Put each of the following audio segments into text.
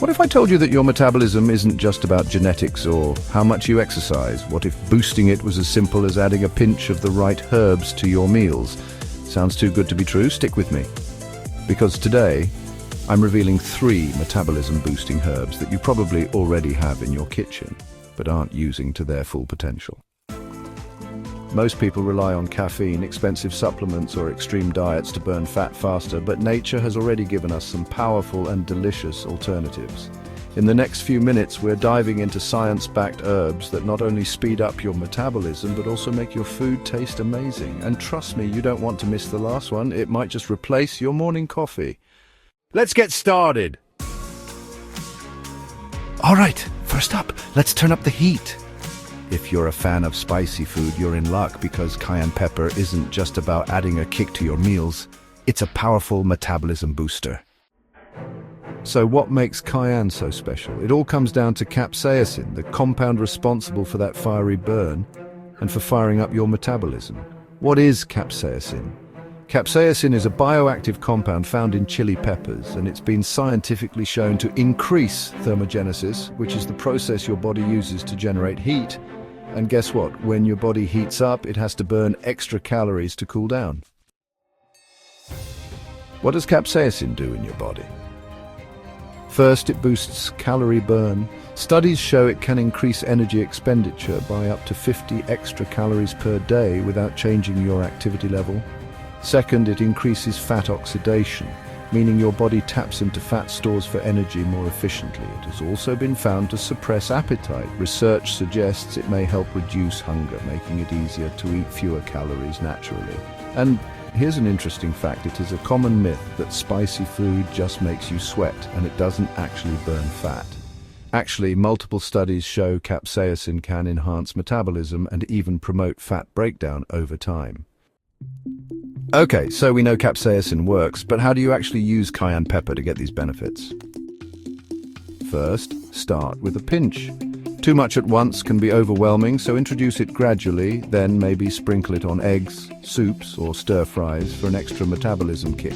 What if I told you that your metabolism isn't just about genetics or how much you exercise? What if boosting it was as simple as adding a pinch of the right herbs to your meals? Sounds too good to be true? Stick with me. Because today, I'm revealing 3 metabolism-boosting herbs that you probably already have in your kitchen, but aren't using to their full potential. Most people rely on caffeine, expensive supplements, or extreme diets to burn fat faster, but nature has already given us some powerful and delicious alternatives. In the next few minutes, we're diving into science-backed herbs that not only speed up your metabolism, but also make your food taste amazing. And trust me, you don't want to miss the last one. It might just replace your morning coffee. Let's get started! All right, first up, let's turn up the heat. If you're a fan of spicy food, you're in luck because cayenne pepper isn't just about adding a kick to your meals, it's a powerful metabolism booster. So what makes cayenne so special? It all comes down to capsaicin, the compound responsible for that fiery burn and for firing up your metabolism. What is capsaicin? Capsaicin is a bioactive compound found in chili peppers, and it's been scientifically shown to increase thermogenesis, which is the process your body uses to generate heat. And guess what? When your body heats up, it has to burn extra calories to cool down. What does capsaicin do in your body? First, it boosts calorie burn. Studies show it can increase energy expenditure by up to 50 extra calories per day without changing your activity level. Second, it increases fat oxidation, meaning your body taps into fat stores for energy more efficiently. It has also been found to suppress appetite. Research suggests it may help reduce hunger, making it easier to eat fewer calories naturally. And here's an interesting fact. It is a common myth that spicy food just makes you sweat, and it doesn't actually burn fat. Actually, multiple studies show capsaicin can enhance metabolism and even promote fat breakdown over time. Okay, so we know capsaicin works, but how do you actually use cayenne pepper to get these benefits? First, start with a pinch. Too much at once can be overwhelming, so introduce it gradually, then maybe sprinkle it on eggs, soups, or stir-fries for an extra metabolism kick.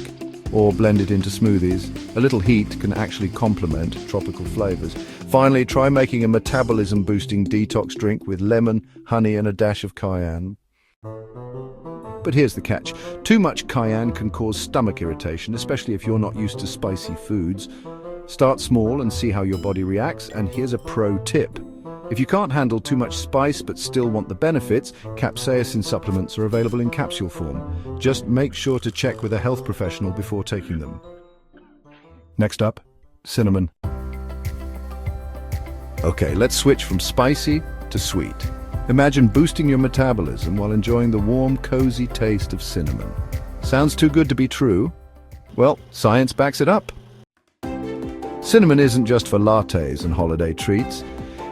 Or blend it into smoothies. A little heat can actually complement tropical flavors. Finally, try making a metabolism-boosting detox drink with lemon, honey, and a dash of cayenne. But here's the catch. Too much cayenne can cause stomach irritation, especially if you're not used to spicy foods. Start small and see how your body reacts, and here's a pro tip. If you can't handle too much spice but still want the benefits, capsaicin supplements are available in capsule form. Just make sure to check with a health professional before taking them. Next up, cinnamon. Okay, let's switch from spicy to sweet. Imagine boosting your metabolism while enjoying the warm, cozy taste of cinnamon. Sounds too good to be true? Well, science backs it up. Cinnamon isn't just for lattes and holiday treats.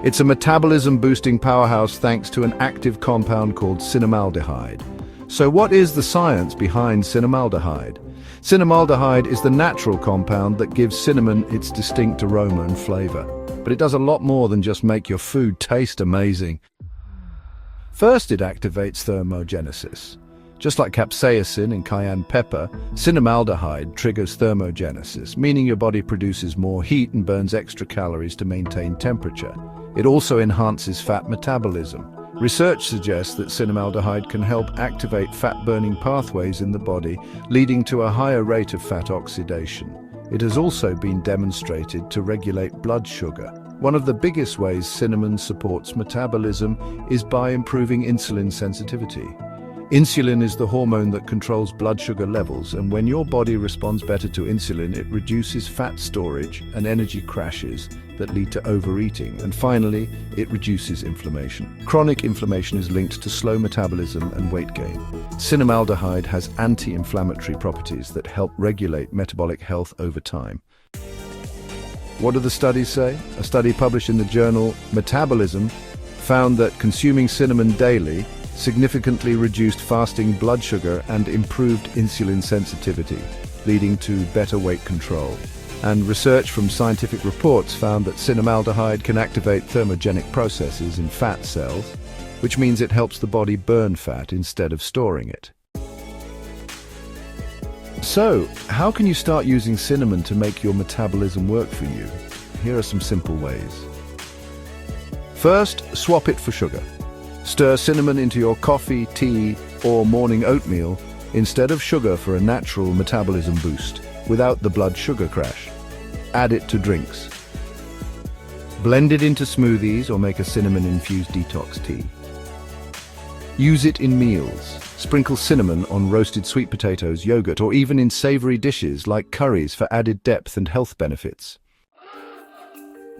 It's a metabolism-boosting powerhouse thanks to an active compound called cinnamaldehyde. So what is the science behind cinnamaldehyde? Cinnamaldehyde is the natural compound that gives cinnamon its distinct aroma and flavor. But it does a lot more than just make your food taste amazing. First, it activates thermogenesis. Just like capsaicin in cayenne pepper, cinnamaldehyde triggers thermogenesis, meaning your body produces more heat and burns extra calories to maintain temperature. It also enhances fat metabolism. Research suggests that cinnamaldehyde can help activate fat-burning pathways in the body, leading to a higher rate of fat oxidation. It has also been demonstrated to regulate blood sugar. One of the biggest ways cinnamon supports metabolism is by improving insulin sensitivity. Insulin is the hormone that controls blood sugar levels, and when your body responds better to insulin, it reduces fat storage and energy crashes that lead to overeating. And finally, it reduces inflammation. Chronic inflammation is linked to slow metabolism and weight gain. Cinnamaldehyde has anti-inflammatory properties that help regulate metabolic health over time. What do the studies say? A study published in the journal Metabolism found that consuming cinnamon daily significantly reduced fasting blood sugar and improved insulin sensitivity, leading to better weight control. And research from scientific reports found that cinnamaldehyde can activate thermogenic processes in fat cells, which means it helps the body burn fat instead of storing it. So, how can you start using cinnamon to make your metabolism work for you? here are some simple ways. First, swap it for sugar. Stir cinnamon into your coffee, tea, or morning oatmeal instead of sugar for a natural metabolism boost, without the blood sugar crash. Add it to drinks. Blend it into smoothies or make a cinnamon-infused detox tea. Use it in meals. Sprinkle cinnamon on roasted sweet potatoes, yogurt, or even in savory dishes like curries for added depth and health benefits.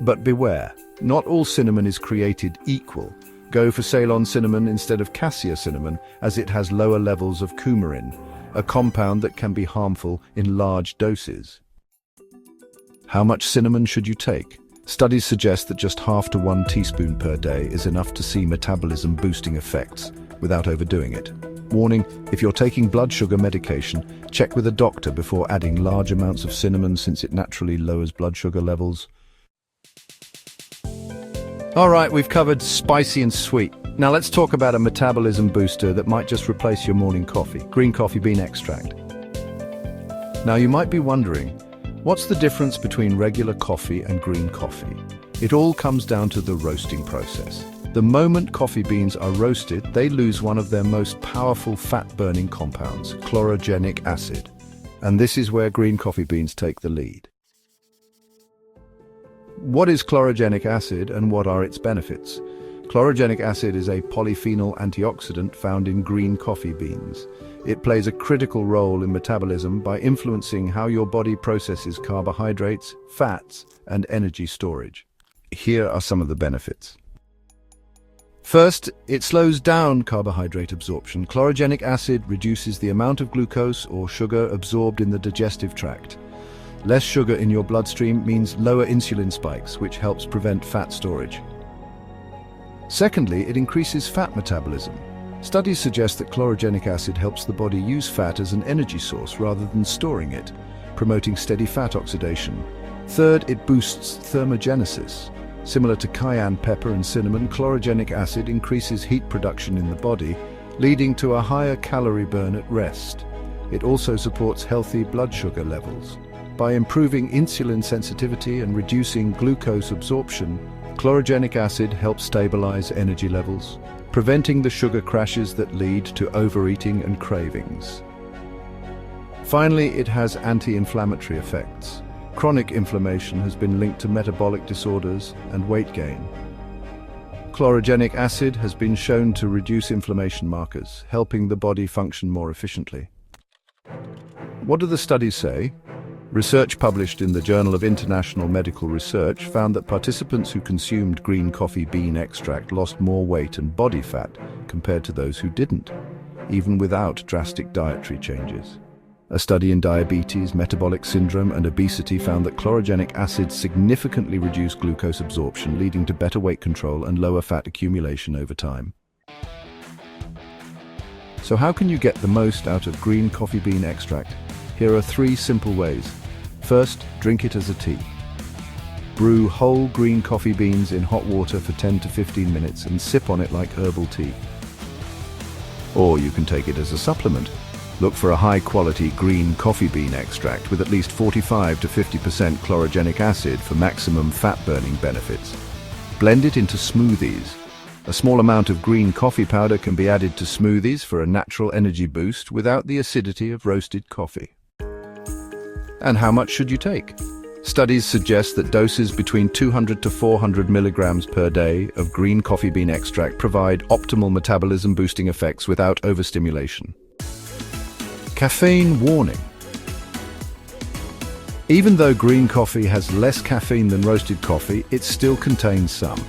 But beware, not all cinnamon is created equal. Go for Ceylon cinnamon instead of cassia cinnamon, as it has lower levels of coumarin, a compound that can be harmful in large doses. How much cinnamon should you take? Studies suggest that just half to 1 teaspoon per day is enough to see metabolism-boosting effects without overdoing it. Warning, if you're taking blood sugar medication, check with a doctor before adding large amounts of cinnamon since it naturally lowers blood sugar levels. All right, we've covered spicy and sweet. Now let's talk about a metabolism booster that might just replace your morning coffee, green coffee bean extract. Now you might be wondering, what's the difference between regular coffee and green coffee? It all comes down to the roasting process. The moment coffee beans are roasted, they lose one of their most powerful fat-burning compounds, chlorogenic acid. And this is where green coffee beans take the lead. What is chlorogenic acid and what are its benefits? Chlorogenic acid is a polyphenol antioxidant found in green coffee beans. It plays a critical role in metabolism by influencing how your body processes carbohydrates, fats, and energy storage. Here are some of the benefits. First, it slows down carbohydrate absorption. Chlorogenic acid reduces the amount of glucose or sugar absorbed in the digestive tract. Less sugar in your bloodstream means lower insulin spikes, which helps prevent fat storage. Secondly, it increases fat metabolism. Studies suggest that chlorogenic acid helps the body use fat as an energy source rather than storing it, promoting steady fat oxidation. Third, it boosts thermogenesis. Similar to cayenne pepper and cinnamon, chlorogenic acid increases heat production in the body, leading to a higher calorie burn at rest. It also supports healthy blood sugar levels. By improving insulin sensitivity and reducing glucose absorption, chlorogenic acid helps stabilize energy levels, preventing the sugar crashes that lead to overeating and cravings. Finally, it has anti-inflammatory effects. Chronic inflammation has been linked to metabolic disorders and weight gain. Chlorogenic acid has been shown to reduce inflammation markers, helping the body function more efficiently. What do the studies say? Research published in the Journal of International Medical Research found that participants who consumed green coffee bean extract lost more weight and body fat compared to those who didn't, even without drastic dietary changes. A study in diabetes, metabolic syndrome, and obesity found that chlorogenic acid significantly reduced glucose absorption, leading to better weight control and lower fat accumulation over time. So how can you get the most out of green coffee bean extract? Here are 3 simple ways. First, drink it as a tea. Brew whole green coffee beans in hot water for 10 to 15 minutes and sip on it like herbal tea. Or you can take it as a supplement. Look for a high-quality green coffee bean extract with at least 45 to 50% chlorogenic acid for maximum fat-burning benefits. Blend it into smoothies. A small amount of green coffee powder can be added to smoothies for a natural energy boost without the acidity of roasted coffee. And how much should you take? Studies suggest that doses between 200 to 400 milligrams per day of green coffee bean extract provide optimal metabolism-boosting effects without overstimulation. Caffeine warning. Even though green coffee has less caffeine than roasted coffee, it still contains some.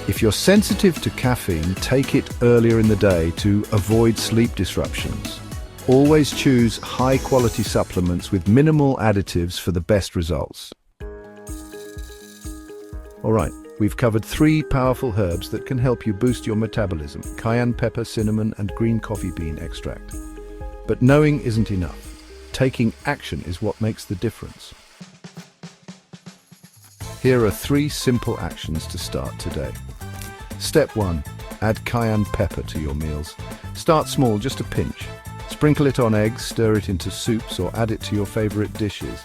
If you're sensitive to caffeine, take it earlier in the day to avoid sleep disruptions. Always choose high-quality supplements with minimal additives for the best results. All right, we've covered 3 powerful herbs that can help you boost your metabolism: cayenne pepper, cinnamon, and green coffee bean extract. But knowing isn't enough. Taking action is what makes the difference. Here are 3 simple actions to start today. Step 1. Add cayenne pepper to your meals. Start small, just a pinch. Sprinkle it on eggs, stir it into soups, or add it to your favorite dishes.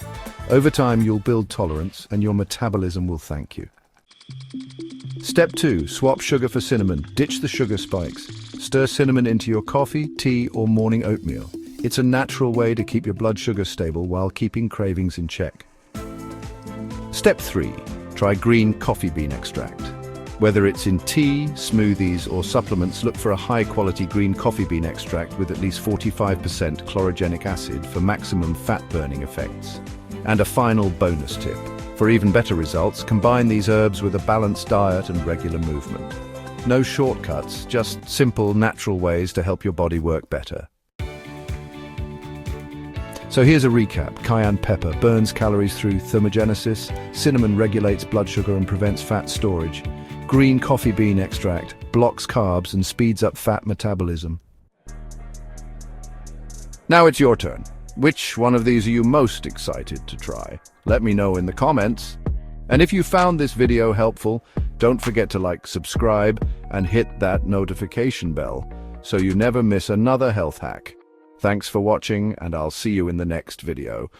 Over time, you'll build tolerance and your metabolism will thank you. Step 2. Swap sugar for cinnamon. Ditch the sugar spikes. Stir cinnamon into your coffee, tea, or morning oatmeal. It's a natural way to keep your blood sugar stable while keeping cravings in check. Step 3. Try green coffee bean extract. Whether it's in tea, smoothies, or supplements, look for a high-quality green coffee bean extract with at least 45% chlorogenic acid for maximum fat-burning effects. And a final bonus tip. For even better results, combine these herbs with a balanced diet and regular movement. No shortcuts, just simple, natural ways to help your body work better. So here's a recap. Cayenne pepper burns calories through thermogenesis, cinnamon regulates blood sugar and prevents fat storage, green coffee bean extract blocks carbs and speeds up fat metabolism. Now it's your turn. Which one of these are you most excited to try? Let me know in the comments. And if you found this video helpful, don't forget to like, subscribe, and hit that notification bell so you never miss another health hack. Thanks for watching, and I'll see you in the next video.